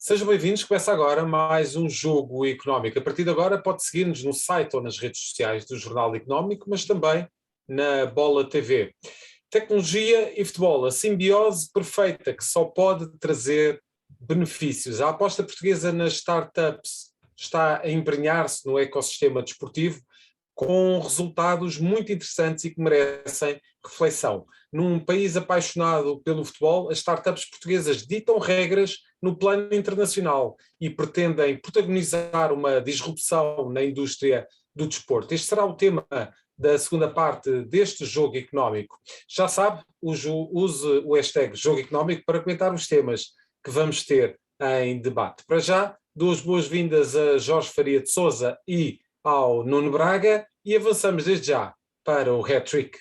Sejam bem-vindos, começa agora mais um Jogo Económico. A partir de agora pode seguir-nos no site ou nas redes sociais do Jornal Económico, mas também na Bola TV. Tecnologia e futebol, a simbiose perfeita que só pode trazer benefícios. A aposta portuguesa nas startups está a embrenhar-se no ecossistema desportivo com resultados muito interessantes e que merecem reflexão. Num país apaixonado pelo futebol, as startups portuguesas ditam regras no plano internacional e pretendem protagonizar uma disrupção na indústria do desporto. Este será o tema da segunda parte deste Jogo Económico. Já sabe, use o hashtag Jogo Económico para comentar os temas que vamos ter em debate. Para já, dou as boas-vindas a Jorge Faria de Sousa e ao Nuno Braga e avançamos desde já para o hat-trick.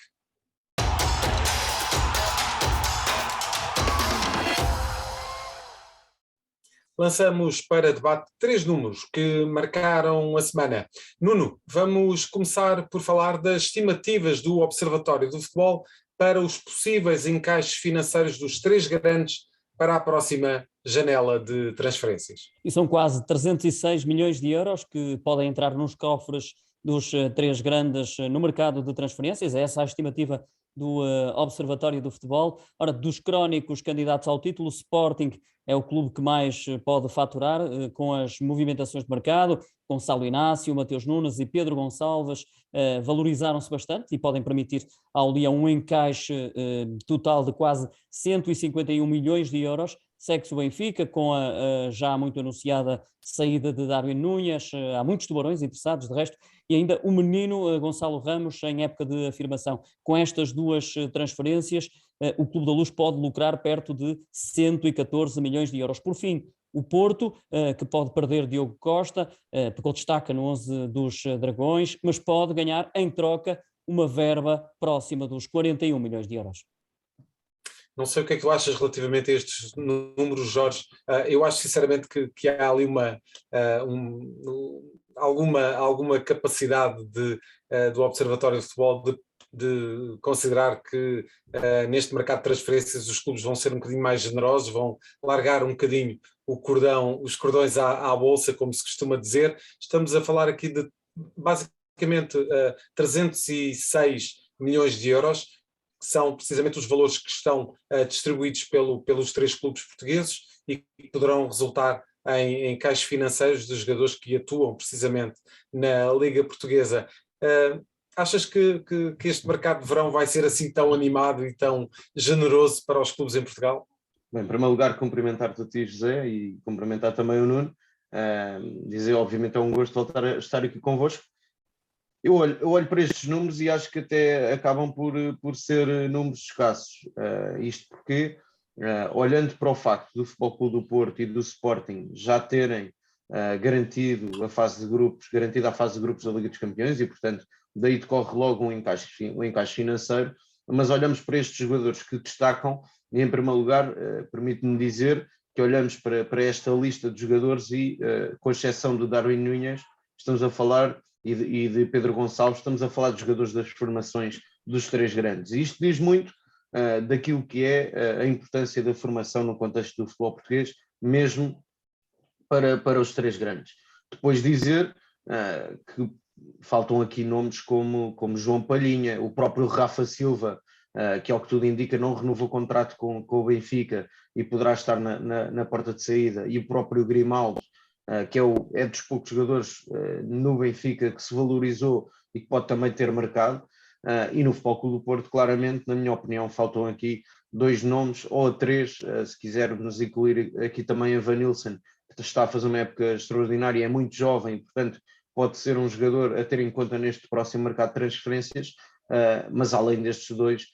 Lançamos para debate 3 números que marcaram a semana. Nuno, vamos começar por falar das estimativas do Observatório do Futebol para os possíveis encaixes financeiros dos 3 grandes para a próxima janela de transferências. E são quase 306 milhões de euros que podem entrar nos cofres dos 3 grandes no mercado de transferências. É essa a estimativa do Observatório do Futebol. Ora, dos crónicos candidatos ao título, o Sporting é o clube que mais pode faturar com as movimentações de mercado. Gonçalo Inácio, Mateus Nunes e Pedro Gonçalves valorizaram-se bastante e podem permitir ao Leão um encaixe total de quase 151 milhões de euros. Segue-se o Benfica com a já muito anunciada saída de Darwin Núñez. Há muitos tubarões interessados, de resto, e ainda o menino Gonçalo Ramos em época de afirmação. Com estas 2 transferências, o Clube da Luz pode lucrar perto de 114 milhões de euros. Por fim, o Porto, que pode perder Diogo Costa, porque destaca no 11 dos Dragões, mas pode ganhar em troca uma verba próxima dos 41 milhões de euros. Não sei o que é que tu achas relativamente a estes números, Jorge. Eu acho sinceramente que há ali alguma capacidade do Observatório de Futebol de considerar que neste mercado de transferências os clubes vão ser um bocadinho mais generosos, vão largar um bocadinho os cordões à bolsa, como se costuma dizer. Estamos a falar aqui de basicamente 306 milhões de euros, que são precisamente os valores que estão distribuídos pelos 3 clubes portugueses e que poderão resultar em encaixes financeiros dos jogadores que atuam precisamente na Liga Portuguesa. Achas que este mercado de verão vai ser assim tão animado e tão generoso para os clubes em Portugal? Bem, em primeiro lugar, cumprimentar-te a ti, José, e cumprimentar também o Nuno. Dizer, obviamente, é um gosto voltar a estar aqui convosco. Eu olho para estes números e acho que até acabam por ser números escassos. Isto porque, olhando para o facto do Futebol Clube do Porto e do Sporting já terem garantida a fase de grupos da Liga dos Campeões e, portanto, daí decorre logo um encaixe financeiro, mas olhamos para estes jogadores que destacam e, em primeiro lugar, permite-me dizer que olhamos para esta lista de jogadores e, com exceção do Darwin Núñez, estamos a falar e de Pedro Gonçalves, estamos a falar de jogadores das formações dos 3 grandes. E isto diz muito daquilo que é a importância da formação no contexto do futebol português, mesmo para os 3 grandes. Depois dizer que faltam aqui nomes como João Palhinha, o próprio Rafa Silva, que ao que tudo indica não renovou o contrato com o Benfica e poderá estar na porta de saída, e o próprio Grimaldo, que é dos poucos jogadores no Benfica que se valorizou e que pode também ter mercado, e no Futebol Clube do Porto, claramente, na minha opinião, faltam aqui 2 nomes, ou 3, se quisermos incluir aqui também a Vanilson, que está a fazer uma época extraordinária, é muito jovem, portanto pode ser um jogador a ter em conta neste próximo mercado de transferências, mas além destes 2,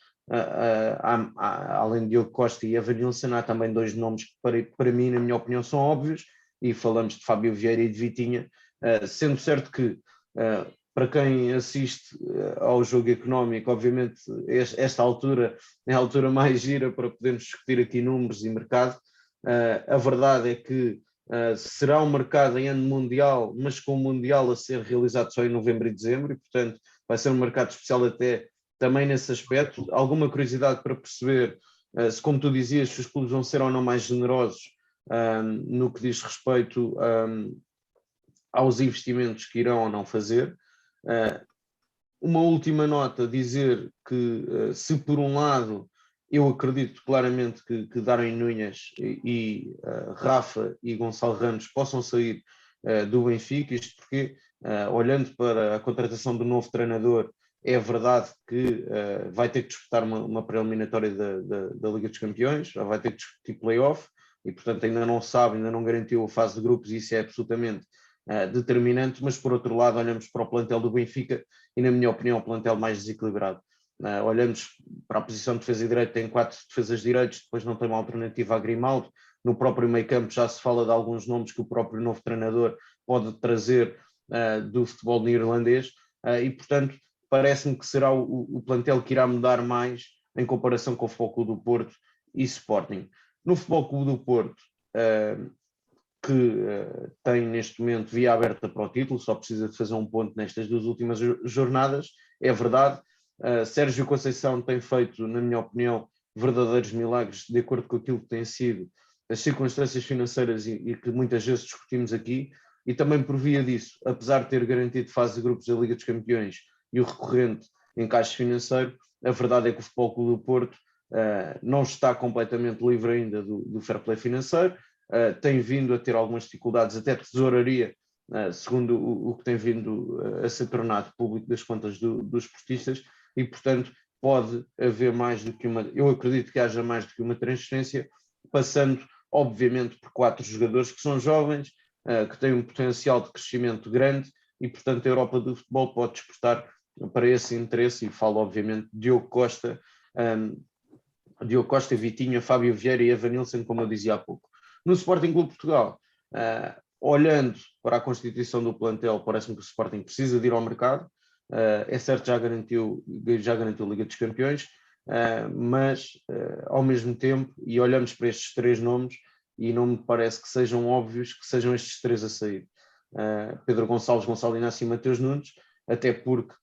além de Diogo Costa e a Vanilson, há também 2 nomes que para mim, na minha opinião, são óbvios, e falamos de Fábio Vieira e de Vitinha, sendo certo que, para quem assiste ao Jogo Económico, obviamente esta altura é a altura mais gira para podermos discutir aqui números e mercado. A verdade é que será um mercado em ano mundial, mas com o Mundial a ser realizado só em novembro e dezembro, e portanto vai ser um mercado especial até também nesse aspecto. Alguma curiosidade para perceber se, como tu dizias, se os clubes vão ser ou não mais generosos no que diz respeito aos investimentos que irão ou não fazer. Uma última nota, dizer que se por um lado eu acredito claramente que Darwin Núñez e Rafa e Gonçalo Ramos possam sair do Benfica, isto porque, olhando para a contratação do novo treinador, é verdade que vai ter que disputar uma pré-eliminatória da Liga dos Campeões, já vai ter que discutir play-off, e portanto ainda não sabe, ainda não garantiu a fase de grupos, e isso é absolutamente determinante, mas por outro lado olhamos para o plantel do Benfica e, na minha opinião, o plantel mais desequilibrado. Olhamos para a posição de defesa e direito, tem 4 defesas de direitos, depois não tem uma alternativa a Grimaldo. No próprio meio campo já se fala de alguns nomes que o próprio novo treinador pode trazer do futebol neerlandês, e portanto parece-me que será o plantel que irá mudar mais em comparação com o Futebol Clube do Porto e Sporting. No Futebol Clube do Porto, que tem neste momento via aberta para o título, só precisa de fazer um ponto nestas 2 últimas jornadas, é verdade. Sérgio Conceição tem feito, na minha opinião, verdadeiros milagres, de acordo com aquilo que têm sido as circunstâncias financeiras e que muitas vezes discutimos aqui, e também por via disso, apesar de ter garantido fase de grupos da Liga dos Campeões e o recorrente encaixe financeiro, a verdade é que o Futebol Clube do Porto não está completamente livre ainda do fair play financeiro, tem vindo a ter algumas dificuldades até de tesouraria, segundo o que tem vindo a ser tornado público das contas dos esportistas, e portanto pode haver mais do que eu acredito que haja mais do que uma transferência, passando obviamente por 4 jogadores que são jovens, que têm um potencial de crescimento grande, e portanto a Europa do futebol pode despertar para esse interesse, e falo obviamente de Diogo Costa, Vitinha, Fábio Vieira e Evanilson, como eu dizia há pouco. No Sporting Clube Portugal, olhando para a constituição do plantel, parece-me que o Sporting precisa de ir ao mercado. É certo, já garantiu a Liga dos Campeões, mas ao mesmo tempo, e olhamos para estes 3 nomes, e não me parece que sejam óbvios que sejam estes 3 a sair. Pedro Gonçalves, Gonçalo Inácio e Mateus Nunes, até porque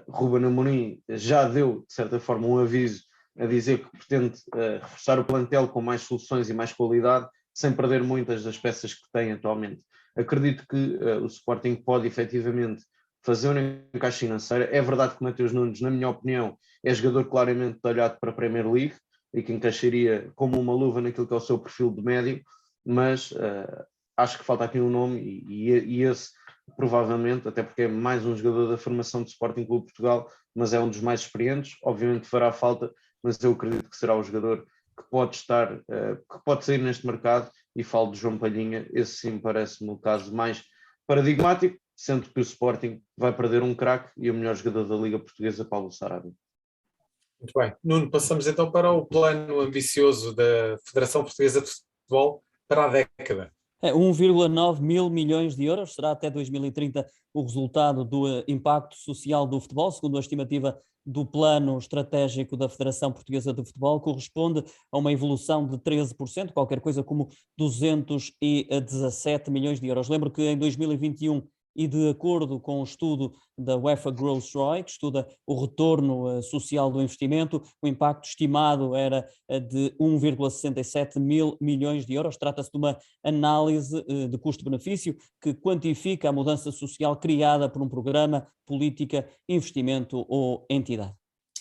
Ruben Amorim já deu, de certa forma, um aviso a dizer que pretende reforçar o plantel com mais soluções e mais qualidade, sem perder muitas das peças que tem atualmente. Acredito que o Sporting pode efetivamente fazer um encaixe financeiro. É verdade que Mateus Nunes, na minha opinião, é jogador claramente talhado para a Premier League e que encaixaria como uma luva naquilo que é o seu perfil de médio, mas acho que falta aqui um nome, e esse provavelmente, até porque é mais um jogador da formação do Sporting Clube Portugal, mas é um dos mais experientes, obviamente fará falta, mas eu acredito que será o jogador que pode estar, que pode sair neste mercado, e falo de João Palhinha. Esse sim parece-me o caso mais paradigmático, sendo que o Sporting vai perder um craque e o melhor jogador da Liga Portuguesa, Paulo Sarabia. Muito bem. Nuno, passamos então para o plano ambicioso da Federação Portuguesa de Futebol para a década. 1,9 mil milhões de euros será até 2030 o resultado do impacto social do futebol, segundo a estimativa do plano estratégico da Federação Portuguesa de Futebol, corresponde a uma evolução de 13%, qualquer coisa como 217 milhões de euros. Lembro que em 2021, e de acordo com o estudo da UEFA Growth ROI, que estuda o retorno social do investimento, o impacto estimado era de 1,67 mil milhões de euros. Trata-se de uma análise de custo-benefício que quantifica a mudança social criada por um programa, política, investimento ou entidade.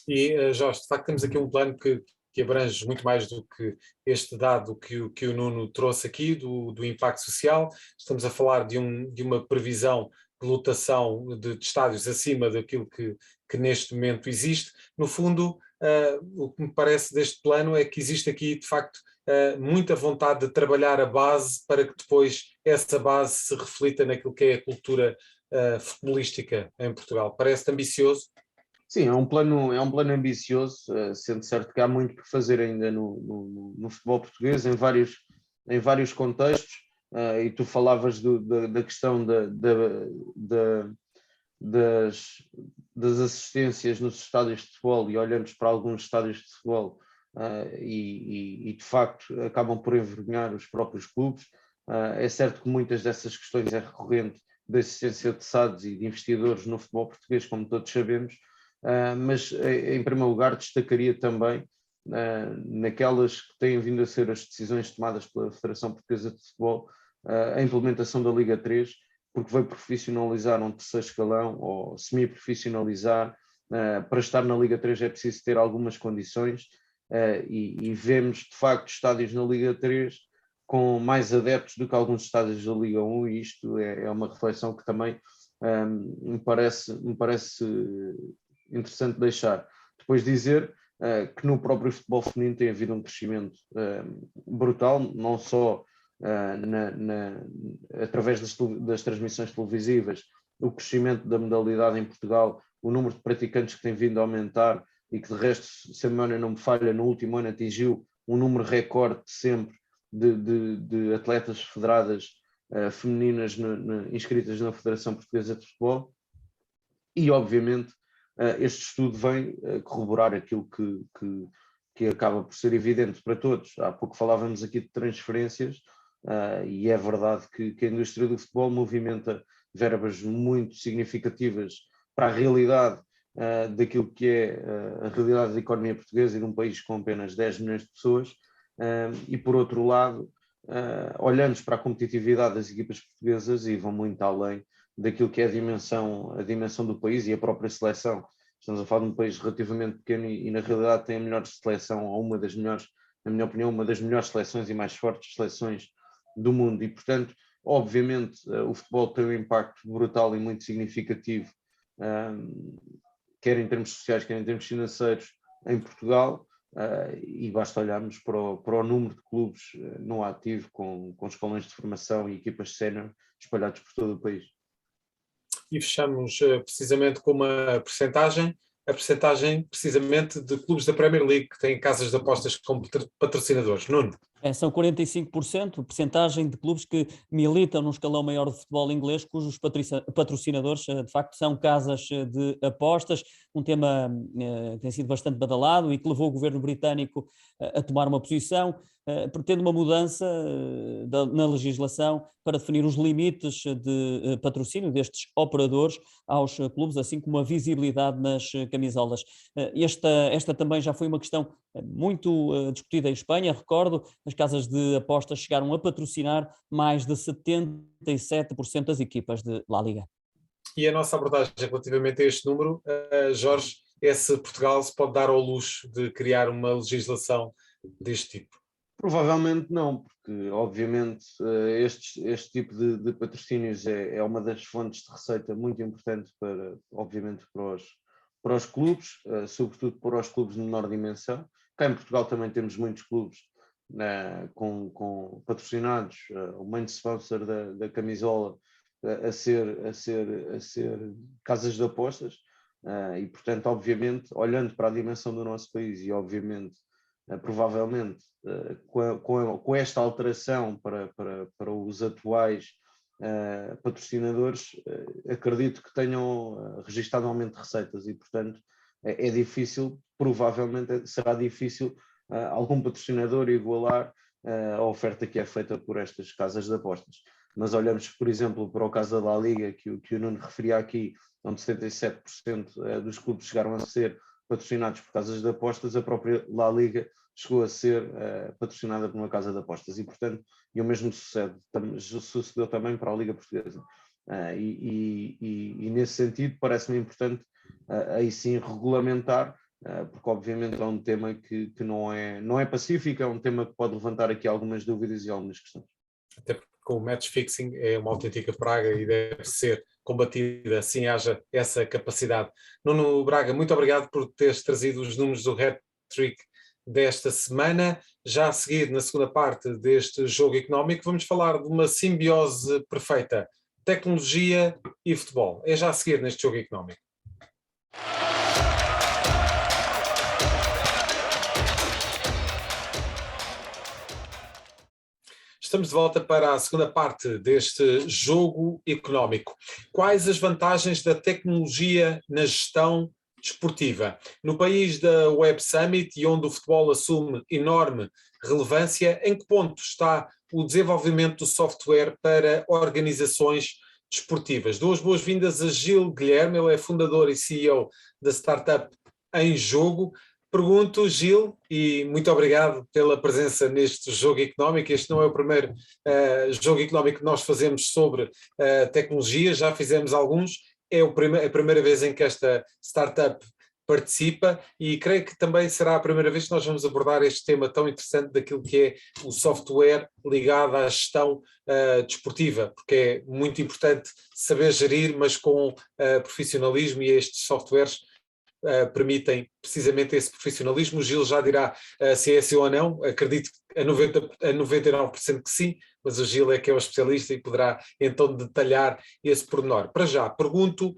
E, Jorge, de facto temos aqui um plano que abrange muito mais do que este dado que o Nuno trouxe aqui, do impacto social. Estamos a falar de uma previsão de lotação de estádios acima daquilo que neste momento existe. No fundo, o que me parece deste plano é que existe aqui, de facto, muita vontade de trabalhar a base para que depois essa base se reflita naquilo que é a cultura futebolística em Portugal. Parece-te ambicioso? Sim, é um plano ambicioso, sendo certo que há muito por fazer ainda no futebol português, em vários contextos, e tu falavas da questão das assistências nos estádios de futebol, e olhamos para alguns estádios de futebol e de facto acabam por envergonhar os próprios clubes. É certo que muitas dessas questões é recorrente da assistência de SADs e de investidores no futebol português, como todos sabemos. Mas em primeiro lugar destacaria também naquelas que têm vindo a ser as decisões tomadas pela Federação Portuguesa de Futebol, a implementação da Liga 3, porque vai profissionalizar um terceiro escalão ou semi-profissionalizar. Para estar na Liga 3 é preciso ter algumas condições e vemos de facto estádios na Liga 3 com mais adeptos do que alguns estádios da Liga 1, e isto é uma reflexão que também me parece interessante deixar. Depois dizer que no próprio futebol feminino tem havido um crescimento brutal, não só através das transmissões televisivas, o crescimento da modalidade em Portugal, o número de praticantes que tem vindo a aumentar e que de resto, se a memória não me falha, no último ano atingiu um número recorde sempre de atletas federadas femininas inscritas na Federação Portuguesa de Futebol, e obviamente este estudo vem corroborar aquilo que acaba por ser evidente para todos. Há pouco falávamos aqui de transferências, e é verdade que a indústria do futebol movimenta verbas muito significativas para a realidade daquilo que é a realidade da economia portuguesa e de um país com apenas 10 milhões de pessoas, e por outro lado olhamos para a competitividade das equipas portuguesas e vão muito além daquilo que é a dimensão do país e a própria seleção. Estamos a falar de um país relativamente pequeno e na realidade tem a melhor seleção, ou uma das melhores, na minha opinião, uma das melhores seleções e mais fortes seleções do mundo, e portanto, obviamente, o futebol tem um impacto brutal e muito significativo, quer em termos sociais, quer em termos financeiros, em Portugal, e basta olharmos para o número de clubes no ativo, com escalões de formação e equipas sénior espalhados por todo o país. E fechamos precisamente com uma percentagem, a percentagem precisamente de clubes da Premier League que têm casas de apostas como patrocinadores. Nuno? São 45%, percentagem de clubes que militam num escalão maior de futebol inglês, cujos patrocinadores, de facto, são casas de apostas, um tema que tem sido bastante badalado e que levou o governo britânico a tomar uma posição, pretende uma mudança na legislação para definir os limites de patrocínio destes operadores aos clubes, assim como a visibilidade nas camisolas. Esta também já foi uma questão muito discutida em Espanha. Recordo, as casas de apostas chegaram a patrocinar mais de 77% das equipas de La Liga. E a nossa abordagem relativamente a este número, Jorge, é se Portugal se pode dar ao luxo de criar uma legislação deste tipo? Provavelmente não, porque obviamente este tipo de patrocínios é uma das fontes de receita muito importante obviamente para os clubes, sobretudo para os clubes de menor dimensão. Cá em Portugal também temos muitos clubes com patrocinados, o main sponsor da camisola a ser casas de apostas, e portanto obviamente olhando para a dimensão do nosso país e obviamente provavelmente com esta alteração para os atuais patrocinadores, acredito que tenham registado um aumento de receitas e portanto é difícil, provavelmente será difícil algum patrocinador igualar a oferta que é feita por estas casas de apostas. Mas olhamos, por exemplo, para o caso da La Liga, que o Nuno referia aqui, onde 77% dos clubes chegaram a ser patrocinados por casas de apostas, a própria La Liga chegou a ser patrocinada por uma casa de apostas e, portanto, o mesmo sucedeu também para a Liga Portuguesa. E nesse sentido parece-me importante aí sim regulamentar, porque obviamente é um tema que não é pacífico, é um tema que pode levantar aqui algumas dúvidas e algumas questões. Até porque o match fixing é uma autêntica praga e deve ser combatida, assim haja essa capacidade. Nuno Braga, muito obrigado por teres trazido os números do hat-trick desta semana. Já a seguir, na segunda parte deste jogo económico, vamos falar de uma simbiose perfeita, tecnologia e futebol. É já a seguir neste jogo económico. Estamos de volta para a segunda parte deste jogo económico. Quais as vantagens da tecnologia na gestão desportiva? No país da Web Summit e onde o futebol assume enorme relevância, em que ponto está o desenvolvimento do software para organizações desportivas? Dou as boas-vindas a Gil Guilherme, ele é fundador e CEO da startup Em Jogo, Pergunto, Gil, e muito obrigado pela presença neste Jogo Económico. Este não é o primeiro Jogo Económico que nós fazemos sobre tecnologia, já fizemos alguns. É a primeira vez em que esta startup participa e creio que também será a primeira vez que nós vamos abordar este tema tão interessante daquilo que é o software ligado à gestão desportiva, porque é muito importante saber gerir, mas com profissionalismo, e estes softwares permitem precisamente esse profissionalismo. O Gil já dirá se é assim ou não, acredito a 99% que sim, mas o Gil é que é o especialista e poderá então detalhar esse pormenor. Para já, pergunto,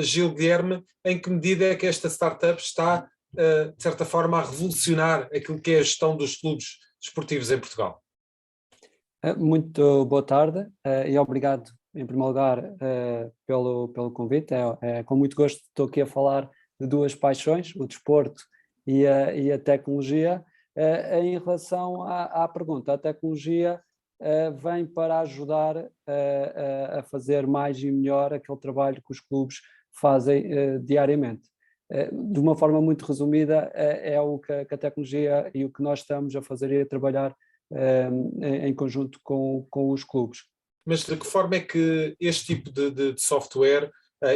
Gil Guilherme, em que medida é que esta startup está, de certa forma, a revolucionar aquilo que é a gestão dos clubes desportivos em Portugal? Muito boa tarde e obrigado, em primeiro lugar, pelo convite. É com muito gosto que estou aqui a falar de duas paixões, o desporto e a tecnologia. Em relação à pergunta, a tecnologia vem para ajudar a fazer mais e melhor aquele trabalho que os clubes fazem diariamente. De uma forma muito resumida, é o que a tecnologia e o que nós estamos a fazer e a trabalhar em conjunto com os clubes. Mas de que forma é que este tipo de software,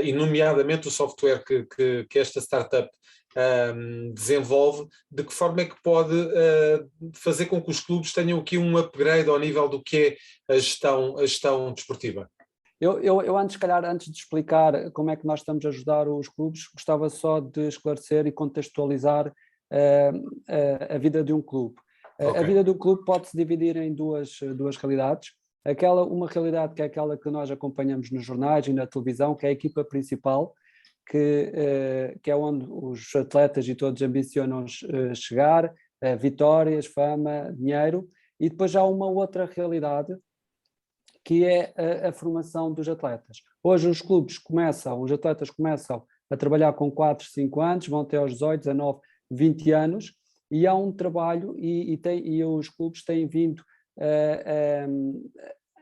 e nomeadamente o software que esta startup desenvolve, de que forma é que pode fazer com que os clubes tenham aqui um upgrade ao nível do que é a gestão desportiva? Eu antes, se calhar, antes de explicar como é que nós estamos a ajudar os clubes, gostava só de esclarecer e contextualizar a vida de um clube. Okay. A vida do clube pode-se dividir em duas realidades. Uma realidade que é aquela que nós acompanhamos nos jornais e na televisão, que é a equipa principal, que é onde os atletas e todos ambicionam chegar, vitórias, fama, dinheiro, e depois há uma outra realidade, que é a formação dos atletas. Hoje os atletas começam a trabalhar com 4, 5 anos, vão até aos 18, 19, 20 anos, e há um trabalho, e os clubes têm vindo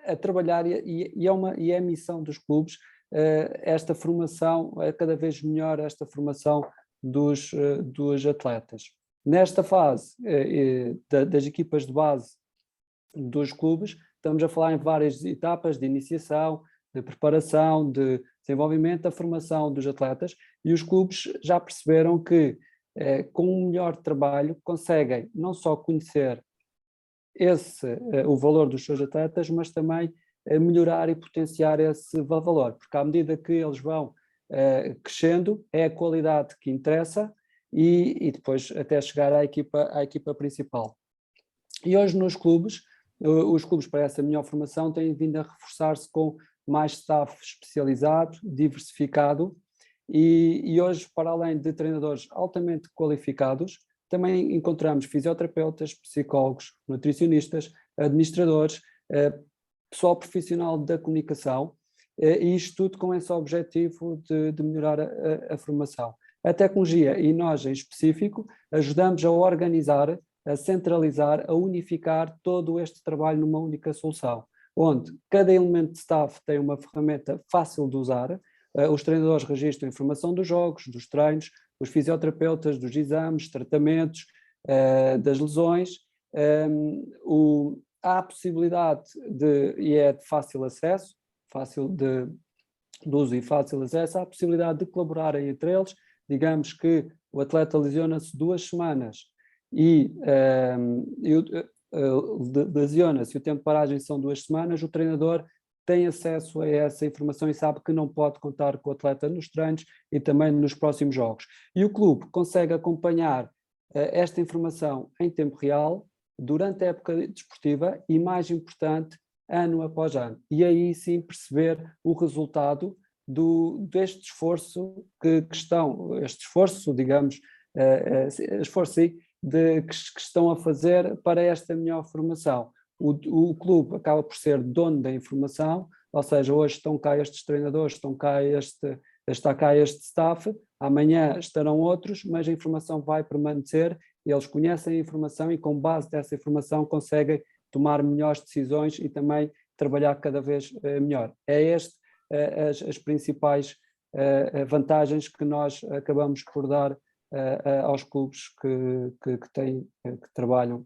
a trabalhar, e é a missão dos clubes, esta formação, cada vez melhor esta formação dos atletas. Nesta fase das equipas de base dos clubes, estamos a falar em várias etapas de iniciação, de preparação, de desenvolvimento da formação dos atletas, e os clubes já perceberam que com um melhor trabalho conseguem não só conhecer o valor dos seus atletas, mas também melhorar e potenciar esse valor, porque à medida que eles vão crescendo, é a qualidade que interessa e depois até chegar à equipa principal. E hoje nos clubes, os clubes para essa melhor formação têm vindo a reforçar-se com mais staff especializado, diversificado, e hoje, para além de treinadores altamente qualificados, também encontramos fisioterapeutas, psicólogos, nutricionistas, administradores, pessoal profissional da comunicação, e isto tudo com esse objetivo de melhorar a formação. A tecnologia, e nós em específico, ajudamos a organizar, a centralizar, a unificar todo este trabalho numa única solução, onde cada elemento de staff tem uma ferramenta fácil de usar, os treinadores registram a informação dos jogos, dos treinos, os fisioterapeutas dos exames, tratamentos, das lesões. Há a possibilidade e é de fácil acesso, fácil de uso e fácil acesso, há a possibilidade de colaborarem entre eles. Digamos que o atleta lesiona-se 2 semanas e lesiona-se, o tempo de paragem são 2 semanas, o treinador tem acesso a essa informação e sabe que não pode contar com o atleta nos treinos e também nos próximos jogos. E o clube consegue acompanhar esta informação em tempo real, durante a época desportiva e, mais importante, ano após ano. E aí sim perceber o resultado deste esforço que estão a fazer para esta melhor formação. O clube acaba por ser dono da informação, ou seja, hoje estão cá estes treinadores, está cá este staff, amanhã estarão outros, mas a informação vai permanecer, eles conhecem a informação e com base dessa informação conseguem tomar melhores decisões e também trabalhar cada vez melhor. É as principais vantagens que nós acabamos por dar aos clubes que trabalham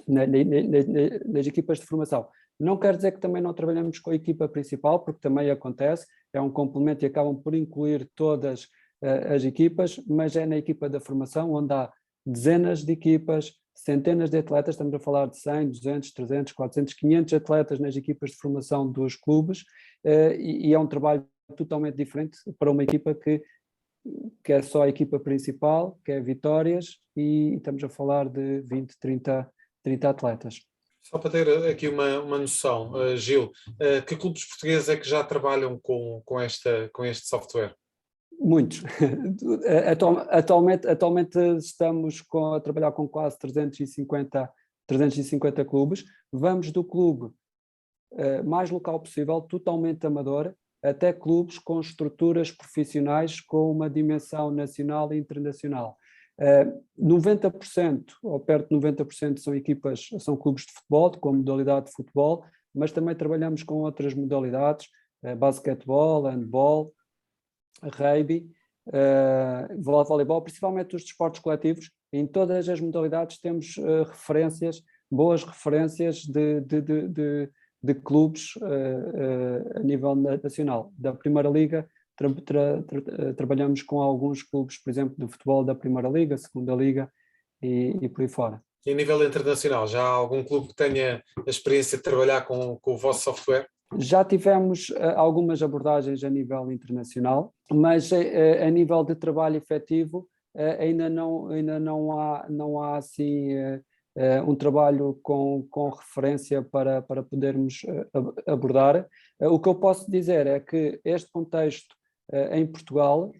nas equipas de formação. Não quer dizer que também não trabalhamos com a equipa principal, porque também acontece, é um complemento e acabam por incluir todas as equipas, mas é na equipa da formação onde há dezenas de equipas, centenas de atletas, estamos a falar de 100, 200, 300, 400, 500 atletas nas equipas de formação dos clubes, e é um trabalho totalmente diferente para uma equipa que é só a equipa principal, que é Vitórias, e estamos a falar de 20, 30 atletas. Só para ter aqui uma noção, Gil, que clubes portugueses é que já trabalham com este software? Muitos. Atualmente estamos a trabalhar com quase 350 clubes. Vamos do clube mais local possível, totalmente amador, até clubes com estruturas profissionais com uma dimensão nacional e internacional. 90% ou perto de 90% são clubes de futebol, com a modalidade de futebol, mas também trabalhamos com outras modalidades, basquetebol, handball, rugby, voleibol, principalmente os desportos coletivos. Em todas as modalidades temos boas referências de clubes a nível nacional. Da Primeira Liga, trabalhamos com alguns clubes, por exemplo, do futebol da Primeira Liga, Segunda Liga e por aí fora. E a nível internacional, já há algum clube que tenha a experiência de trabalhar com o vosso software? Já tivemos algumas abordagens a nível internacional, mas a nível de trabalho efetivo ainda não há assim um trabalho com referência para podermos abordar. O que eu posso dizer é que este contexto em Portugal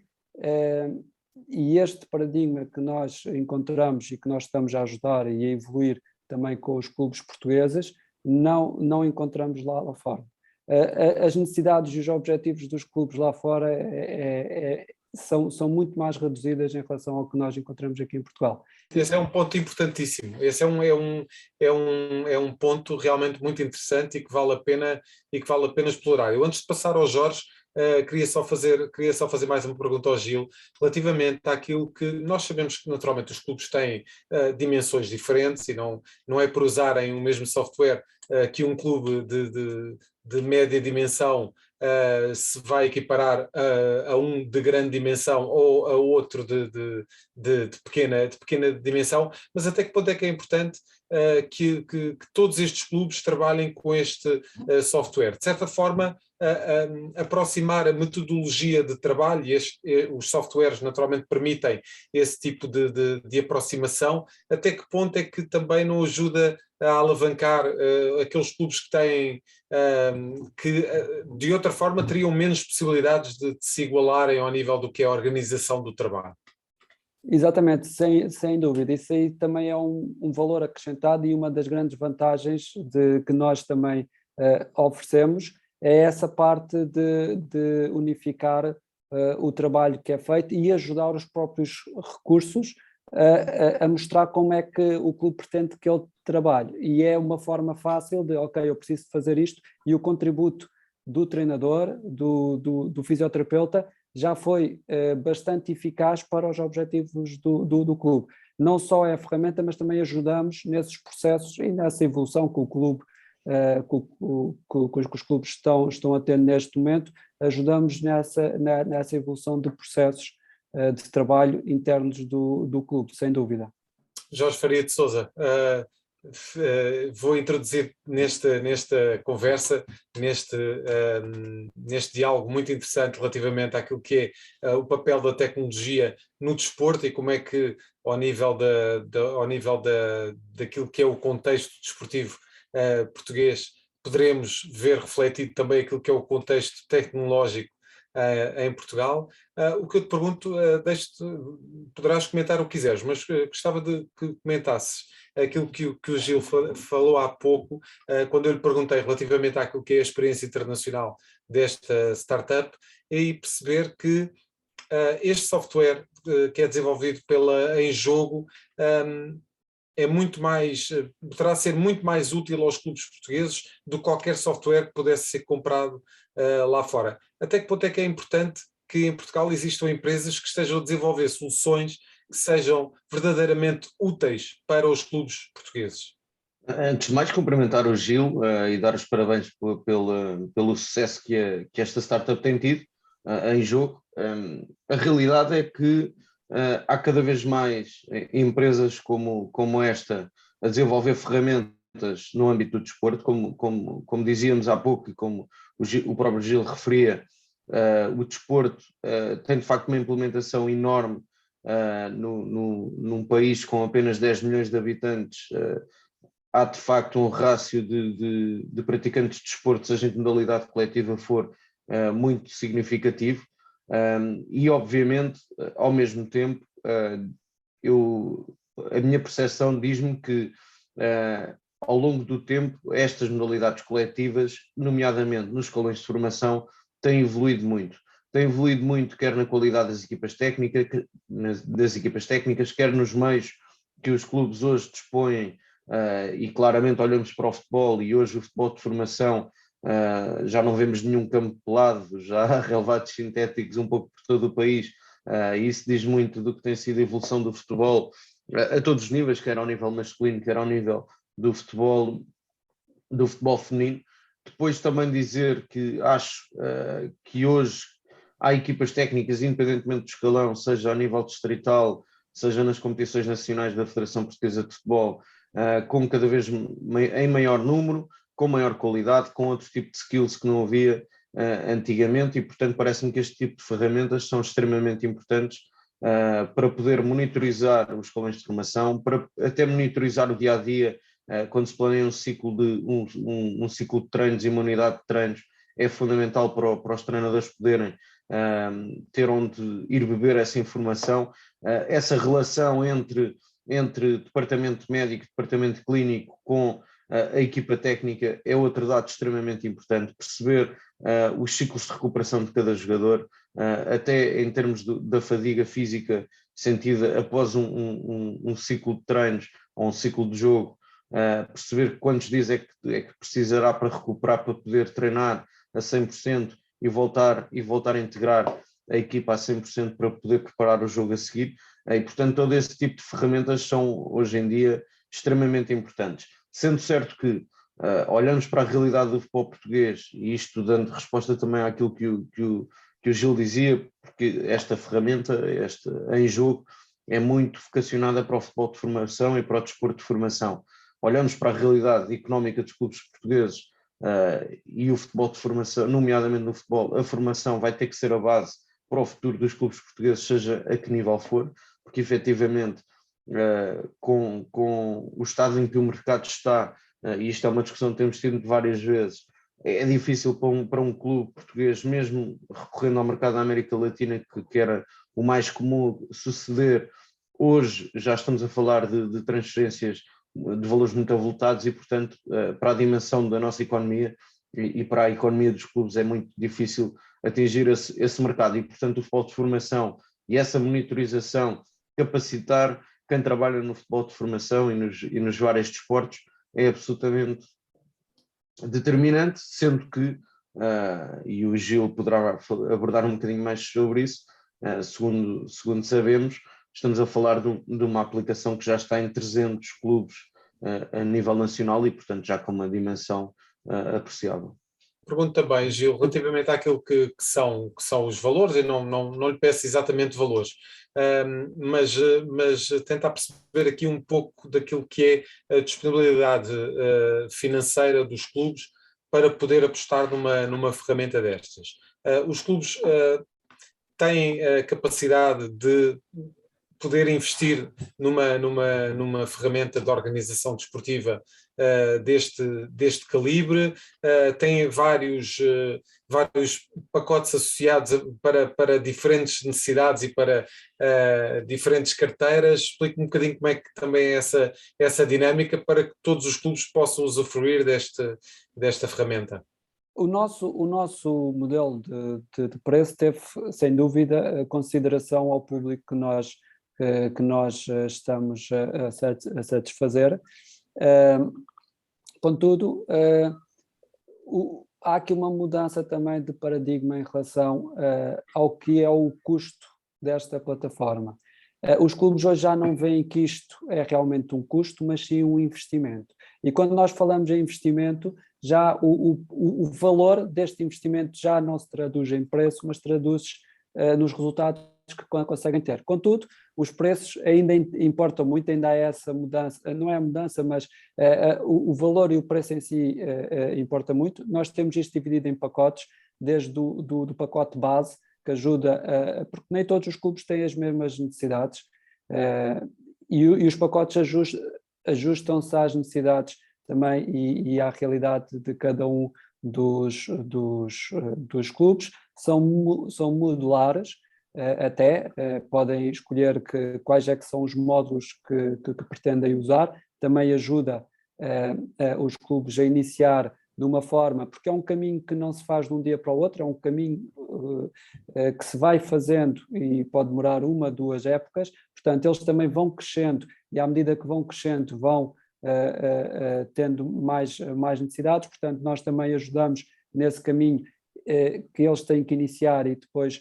e este paradigma que nós encontramos e que nós estamos a ajudar e a evoluir também com os clubes portugueses, não encontramos lá fora. As necessidades e os objetivos dos clubes lá fora são muito mais reduzidas em relação ao que nós encontramos aqui em Portugal. Esse é um ponto importantíssimo. Esse é um ponto realmente muito interessante e que vale a pena explorar. Eu, antes de passar ao Jorge, queria só fazer mais uma pergunta ao Gil, relativamente àquilo que nós sabemos que naturalmente os clubes têm dimensões diferentes e não é por usarem o mesmo software que um clube de média dimensão se vai equiparar a um de grande dimensão ou a outro de pequena dimensão, mas até que ponto é que é importante que todos estes clubes trabalhem com este software? De certa forma, aproximar a metodologia de trabalho, e os softwares naturalmente permitem esse tipo de aproximação, até que ponto é que também não ajuda a alavancar aqueles clubes que têm, que de outra forma teriam menos possibilidades de se igualarem ao nível do que é a organização do trabalho? Exatamente, sem dúvida. Isso aí também é um valor acrescentado, e uma das grandes vantagens que nós também oferecemos é essa parte de unificar o trabalho que é feito e ajudar os próprios recursos a mostrar como é que o clube pretende que ele trabalhe. E é uma forma fácil de, ok, eu preciso fazer isto, e o contributo do treinador, do fisioterapeuta, já foi bastante eficaz para os objetivos do clube. Não só é a ferramenta, mas também ajudamos nesses processos e nessa evolução que o clube, que os clubes estão a ter neste momento. Ajudamos nessa evolução de processos de trabalho internos do clube, sem dúvida. Jorge Faria de Sousa, vou introduzir nesta conversa, neste diálogo muito interessante relativamente àquilo que é o papel da tecnologia no desporto e como é que, ao nível daquilo que é o contexto desportivo português, poderemos ver refletido também aquilo que é o contexto tecnológico em Portugal. O que eu te pergunto, poderás comentar o que quiseres, mas gostava de que comentasses aquilo que o Gil falou há pouco, quando eu lhe perguntei relativamente àquilo que é a experiência internacional desta startup, e perceber que este software que é desenvolvido pela Em Jogo é muito mais, poderá ser muito mais útil aos clubes portugueses do que qualquer software que pudesse ser comprado lá fora. Até que ponto é que é importante que em Portugal existam empresas que estejam a desenvolver soluções que sejam verdadeiramente úteis para os clubes portugueses. Antes de mais, cumprimentar o Gil e dar os parabéns pelo sucesso que esta startup tem tido em jogo. A realidade é que há cada vez mais empresas como esta a desenvolver ferramentas no âmbito do desporto, como dizíamos há pouco e como o próprio Gil referia, o desporto tem de facto uma implementação enorme num país com apenas 10 milhões de habitantes. Há de facto um rácio de praticantes de desporto, seja em modalidade coletiva for, muito significativo, e obviamente, ao mesmo tempo, a minha percepção diz-me que ao longo do tempo estas modalidades coletivas, nomeadamente nos escalões de formação, têm evoluído muito. Têm evoluído muito quer na qualidade das equipas técnicas, quer nos meios que os clubes hoje dispõem. E claramente olhamos para o futebol e hoje o futebol de formação já não vemos nenhum campo pelado, já há relevados sintéticos um pouco por todo o país, e isso diz muito do que tem sido a evolução do futebol a todos os níveis, quer ao nível masculino, quer ao nível do futebol feminino. Depois também dizer que acho que hoje há equipas técnicas, independentemente do escalão, seja a nível distrital, seja nas competições nacionais da Federação Portuguesa de Futebol, com cada vez em maior número, com maior qualidade, com outro tipo de skills que não havia antigamente, e portanto parece-me que este tipo de ferramentas são extremamente importantes para poder monitorizar os escalões de formação, para até monitorizar o dia-a-dia, quando se planeia um ciclo de treinos e uma unidade de treinos, é fundamental para os treinadores poderem ter onde ir beber essa informação, essa relação entre departamento médico e departamento clínico com a equipa técnica é outro dado extremamente importante, perceber os ciclos de recuperação de cada jogador, até em termos da fadiga física sentida após um ciclo de treinos ou um ciclo de jogo, perceber quantos dias é que precisará para recuperar, para poder treinar a 100% e voltar a integrar a equipa a 100% para poder preparar o jogo a seguir. E, portanto, todo esse tipo de ferramentas são, hoje em dia, extremamente importantes. Sendo certo que olhamos para a realidade do futebol português, e isto dando resposta também àquilo que o Gil dizia, porque esta ferramenta, em jogo, é muito vocacionada para o futebol de formação e para o desporto de formação. Olhamos para a realidade económica dos clubes portugueses e o futebol de formação, nomeadamente no futebol, a formação vai ter que ser a base para o futuro dos clubes portugueses, seja a que nível for, porque efetivamente com o estado em que o mercado está, e isto é uma discussão que temos tido várias vezes, é difícil para um clube português, mesmo recorrendo ao mercado da América Latina, que era o mais comum suceder. Hoje já estamos a falar de transferências de valores muito avultados e, portanto, para a dimensão da nossa economia e para a economia dos clubes é muito difícil atingir esse mercado, e, portanto, o futebol de formação e essa monitorização, capacitar quem trabalha no futebol de formação e nos vários desportos é absolutamente determinante, sendo que, e o Gil poderá abordar um bocadinho mais sobre isso, segundo sabemos, estamos a falar de uma aplicação que já está em 300 clubes a nível nacional e, portanto, já com uma dimensão apreciável. Pergunto também, Gil, relativamente àquilo que são os valores, e não lhe peço exatamente valores, mas tentar perceber aqui um pouco daquilo que é a disponibilidade financeira dos clubes para poder apostar numa ferramenta destas. Os clubes têm a capacidade de poder investir numa ferramenta de organização desportiva deste calibre, tem vários pacotes associados para diferentes necessidades e para diferentes carteiras. Explique-me um bocadinho como é que também é essa dinâmica para que todos os clubes possam usufruir desta ferramenta. O nosso modelo de preço teve, sem dúvida, a consideração ao público que nós estamos a satisfazer. Contudo, há aqui uma mudança também de paradigma em relação ao que é o custo desta plataforma. Os clubes hoje já não veem que isto é realmente um custo, mas sim um investimento. E quando nós falamos em investimento, já o valor deste investimento já não se traduz em preço, mas traduz nos resultados que conseguem ter. Contudo, os preços ainda importam muito, ainda há essa mudança, não é a mudança, mas o valor e o preço em si importa muito. Nós temos isto dividido em pacotes, desde do pacote base, que ajuda, porque nem todos os clubes têm as mesmas necessidades, e os pacotes ajustam-se às necessidades também e à realidade de cada um dos clubes, são modulares, até podem escolher quais é que são os módulos que pretendem usar, também ajuda os clubes a iniciar de uma forma, porque é um caminho que não se faz de um dia para o outro, é um caminho que se vai fazendo e pode demorar 1, 2 épocas, portanto eles também vão crescendo e à medida que vão crescendo vão tendo mais necessidades, portanto nós também ajudamos nesse caminho que eles têm que iniciar e depois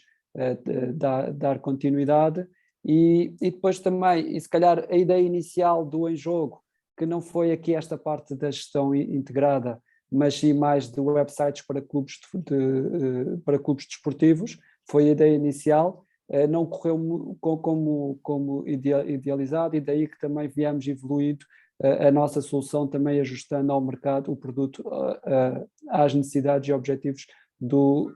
dar continuidade e depois também, e se calhar a ideia inicial do Em Jogo, que não foi aqui esta parte da gestão integrada, mas sim mais de websites para clubes desportivos, foi a ideia inicial, não correu como idealizado e daí que também viemos evoluindo a nossa solução, também ajustando ao mercado o produto às necessidades e objetivos do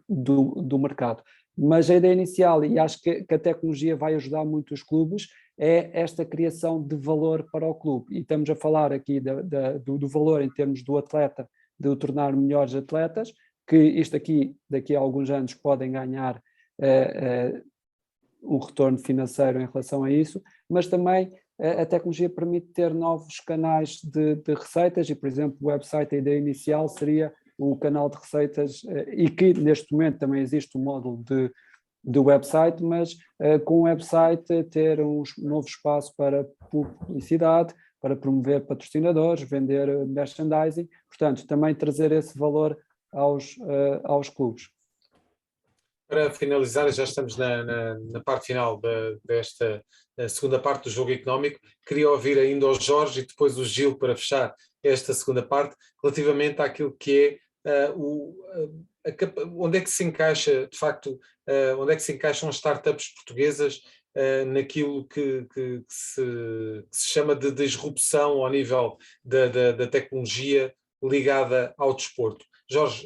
mercado. Mas a ideia inicial, e acho que a tecnologia vai ajudar muito os clubes, é esta criação de valor para o clube. E estamos a falar aqui do valor em termos do atleta, de o tornar melhores atletas, que isto aqui, daqui a alguns anos, podem ganhar um retorno financeiro em relação a isso, mas também a tecnologia permite ter novos canais de receitas e, por exemplo, o website, a ideia inicial seria o canal de receitas, e que neste momento também existe um módulo de website, mas com o website ter um novo espaço para publicidade, para promover patrocinadores, vender merchandising, portanto, também trazer esse valor aos clubes. Para finalizar, já estamos na parte final desta segunda parte do Jogo Económico. Queria ouvir ainda o Jorge e depois o Gil para fechar esta segunda parte, relativamente àquilo que é onde é que se encaixa, de facto, onde é que se encaixam as startups portuguesas naquilo que se chama de disrupção ao nível da tecnologia ligada ao desporto. Jorge,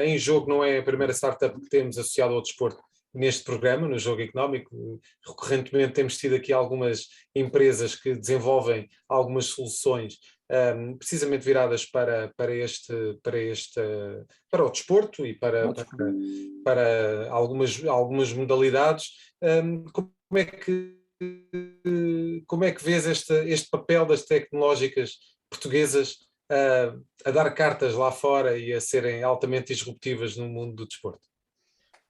Em Jogo não é a primeira startup que temos associado ao desporto neste programa, no Jogo Económico. Recorrentemente temos tido aqui algumas empresas que desenvolvem algumas soluções precisamente viradas para o desporto e para algumas modalidades. Como é que vês este papel das tecnológicas portuguesas a dar cartas lá fora e a serem altamente disruptivas no mundo do desporto?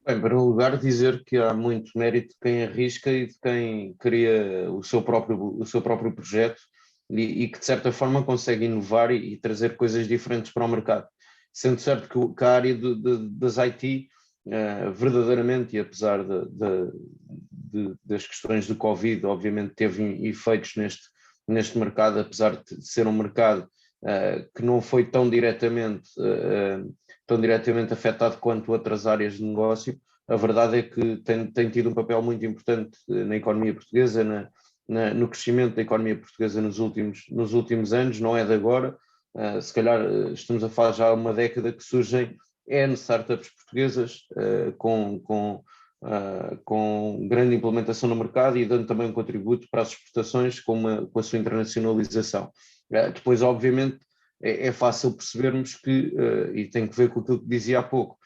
Bem, para um lugar dizer que há muito mérito de quem arrisca e de quem cria o seu próprio projeto e que de certa forma consegue inovar e trazer coisas diferentes para o mercado. Sendo certo que a área das IT, verdadeiramente, e apesar das questões de Covid, obviamente teve efeitos neste mercado, apesar de ser um mercado que não foi tão diretamente afetado quanto outras áreas de negócio. A verdade é que tem tido um papel muito importante na economia portuguesa, no crescimento da economia portuguesa nos últimos anos, não é de agora. Se calhar estamos a falar já há uma década que surgem startups portuguesas com grande implementação no mercado e dando também um contributo para as exportações com a sua internacionalização. Depois, obviamente, é fácil percebermos que, e tem que ver com aquilo que dizia há pouco,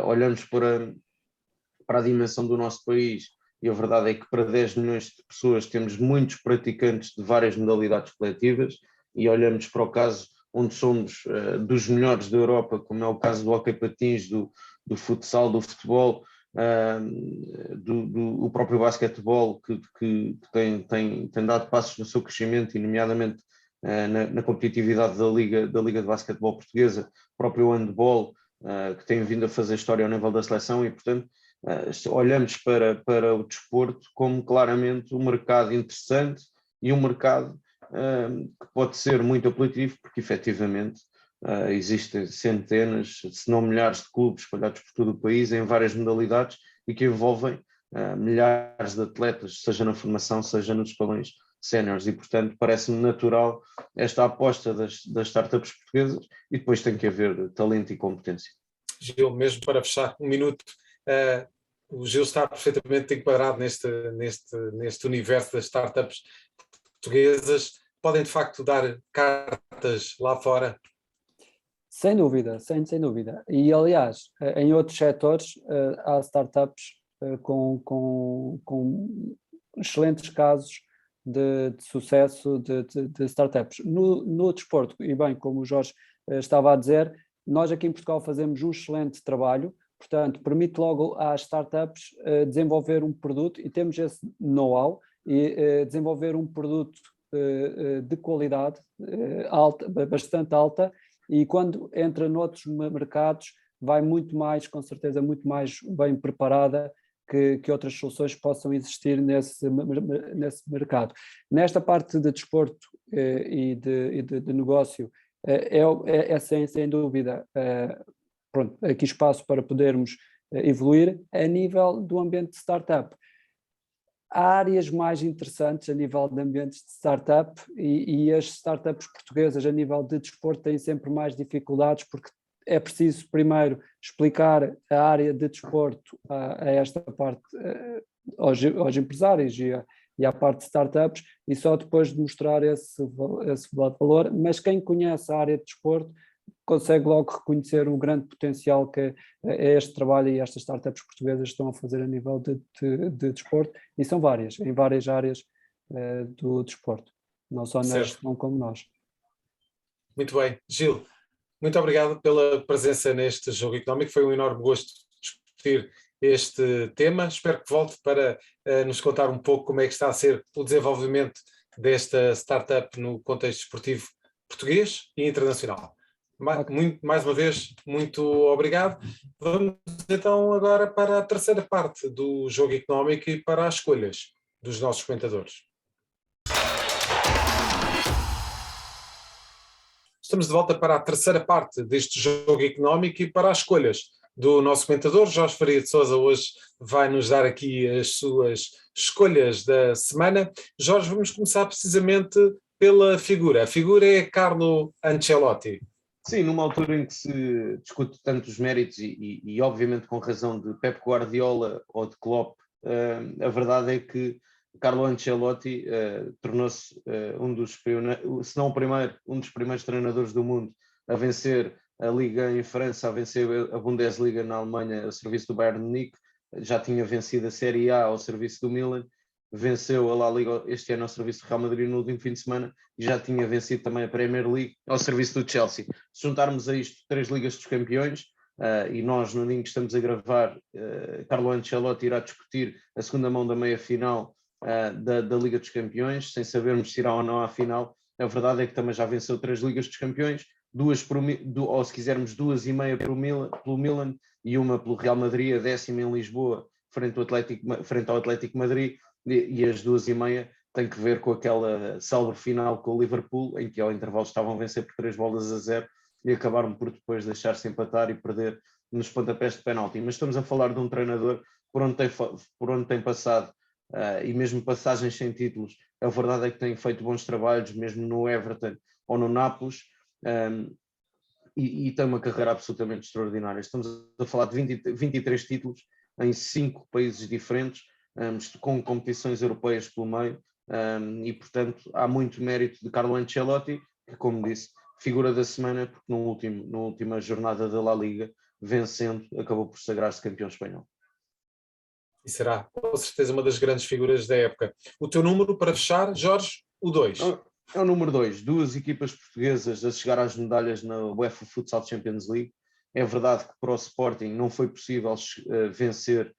olhamos para a dimensão do nosso país e a verdade é que para 10 milhões de pessoas temos muitos praticantes de várias modalidades coletivas e olhamos para o caso onde somos dos melhores da Europa, como é o caso do hóquei patins, do futsal, do futebol, o próprio basquetebol que tem dado passos no seu crescimento e nomeadamente na competitividade da Liga de Basquetebol Portuguesa, próprio handball, que tem vindo a fazer história ao nível da seleção, e portanto olhamos para o desporto como claramente um mercado interessante e um mercado que pode ser muito apelativo, porque efetivamente existem centenas, se não milhares de clubes espalhados por todo o país em várias modalidades e que envolvem milhares de atletas, seja na formação, seja nos escalões séniores, e portanto parece-me natural esta aposta das startups portuguesas, e depois tem que haver talento e competência. Gil, mesmo para fechar um minuto, o Gil está perfeitamente enquadrado neste universo das startups portuguesas. Podem de facto dar cartas lá fora? Sem dúvida, sem dúvida. E aliás, em outros setores há startups com excelentes casos de sucesso de startups. No desporto, e bem, como o Jorge estava a dizer, nós aqui em Portugal fazemos um excelente trabalho, portanto, permite logo às startups desenvolver um produto, e temos esse know-how, e desenvolver um produto de qualidade alta, bastante alta, e quando entra noutros mercados vai muito mais, com certeza, muito mais bem preparada que outras soluções possam existir nesse mercado. Nesta parte de desporto e de negócio, sem dúvida, pronto, aqui espaço para podermos evoluir a nível do ambiente de startup. Há áreas mais interessantes a nível de ambientes de startup, e as startups portuguesas a nível de desporto têm sempre mais dificuldades, porque é preciso primeiro explicar a área de desporto a esta parte, aos empresários e à parte de startups, e só depois de mostrar esse valor. Mas quem conhece a área de desporto consegue logo reconhecer o grande potencial que é este trabalho e estas startups portuguesas estão a fazer a nível de desporto, e são em várias áreas do desporto, não só na gestão como nós. Muito bem. Gil, muito obrigado pela presença neste Jogo Económico, foi um enorme gosto discutir este tema. Espero que volte para nos contar um pouco como é que está a ser o desenvolvimento desta startup no contexto desportivo português e internacional. Mais uma vez, muito obrigado. Vamos então agora para a terceira parte do Jogo Económico e para as escolhas dos nossos comentadores. Estamos de volta para a terceira parte deste Jogo Económico e para as escolhas do nosso comentador. Jorge Faria de Sousa hoje vai nos dar aqui as suas escolhas da semana. Jorge, vamos começar precisamente pela figura. A figura é Carlo Ancelotti. Sim, numa altura em que se discute tanto os méritos e obviamente com razão de Pep Guardiola ou de Klopp, a verdade é que Carlo Ancelotti tornou-se se não o primeiro, um dos primeiros treinadores do mundo a vencer a Liga em França, a vencer a Bundesliga na Alemanha, a serviço do Bayern de Munique. Já tinha vencido a Série A ao serviço do Milan, venceu a La Liga este ano ao serviço do Real Madrid no último fim de semana, e já tinha vencido também a Premier League ao serviço do Chelsea. Se juntarmos a isto 3 Ligas dos Campeões, e nós no dia em que estamos a gravar, Carlo Ancelotti irá discutir a segunda mão da meia-final da Liga dos Campeões, sem sabermos se irá ou não à final. A verdade é que também já venceu 3 Ligas dos Campeões, ou se quisermos 2,5 pelo Milan e uma pelo Real Madrid, a 10ª em Lisboa, frente ao Atlético Madrid, e as 2,5 tem que ver com aquela célebre final com o Liverpool, em que ao intervalo estavam a vencer por 3-0 e acabaram por depois deixar-se empatar e perder nos pontapés de penalti. Mas estamos a falar de um treinador por onde tem passado, e mesmo passagens sem títulos, a verdade é que tem feito bons trabalhos, mesmo no Everton ou no Nápoles, e tem uma carreira absolutamente extraordinária. Estamos a falar de 23 títulos em 5 países diferentes, com competições europeias pelo meio, e portanto há muito mérito de Carlo Ancelotti, que, como disse, figura da semana, porque na última jornada da La Liga, vencendo, acabou por sagrar-se campeão espanhol. E será, com certeza, uma das grandes figuras da época. O teu número para fechar, Jorge, o 2. É o número 2, 2 equipas portuguesas a chegar às medalhas na UEFA Futsal Champions League. É verdade que para o Sporting não foi possível vencer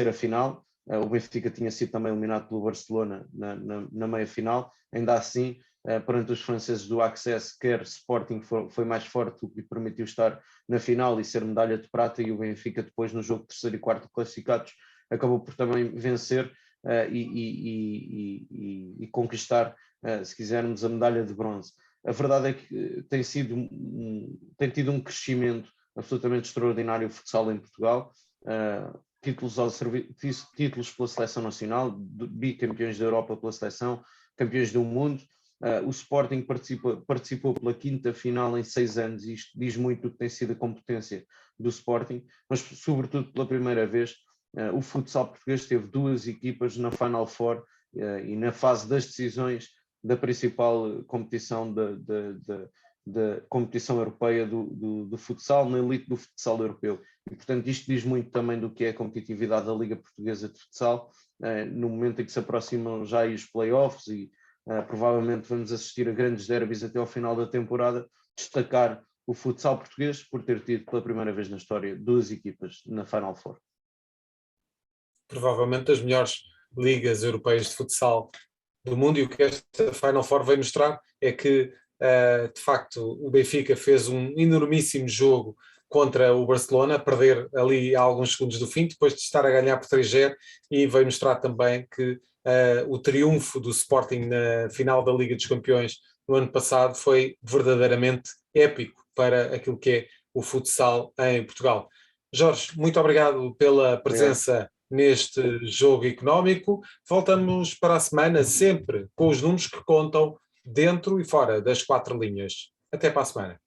a final. O Benfica tinha sido também eliminado pelo Barcelona na meia-final. Ainda assim, perante os franceses do Access, quer Sporting foi mais forte, o que lhe permitiu estar na final e ser medalha de prata, e o Benfica depois no jogo terceiro e quarto classificados acabou por também vencer e conquistar, se quisermos, a medalha de bronze. A verdade é que tem tido um crescimento absolutamente extraordinário o futsal em Portugal, títulos pela seleção nacional, bicampeões da Europa pela seleção, campeões do mundo. O Sporting participou pela 5ª final em 6 anos, e isto diz muito do que tem sido a competência do Sporting, mas sobretudo pela primeira vez o futsal português teve 2 equipas na Final Four e na fase das decisões da principal competição da competição europeia do futsal, na elite do futsal europeu. E, portanto, isto diz muito também do que é a competitividade da Liga Portuguesa de Futsal, no momento em que se aproximam já aí os playoffs e provavelmente vamos assistir a grandes derbys até ao final da temporada. Destacar o futsal português por ter tido pela primeira vez na história 2 equipas na Final Four. Provavelmente das melhores ligas europeias de futsal do mundo, e o que esta Final Four veio mostrar é que, de facto, o Benfica fez um enormíssimo jogo contra o Barcelona, a perder ali a alguns segundos do fim, depois de estar a ganhar por 3-0, e veio mostrar também que o triunfo do Sporting na final da Liga dos Campeões no ano passado foi verdadeiramente épico para aquilo que é o futsal em Portugal. Jorge, muito obrigado pela presença neste jogo económico. Voltamos para a semana, sempre com os números que contam dentro e fora das 4 linhas. Até para a semana.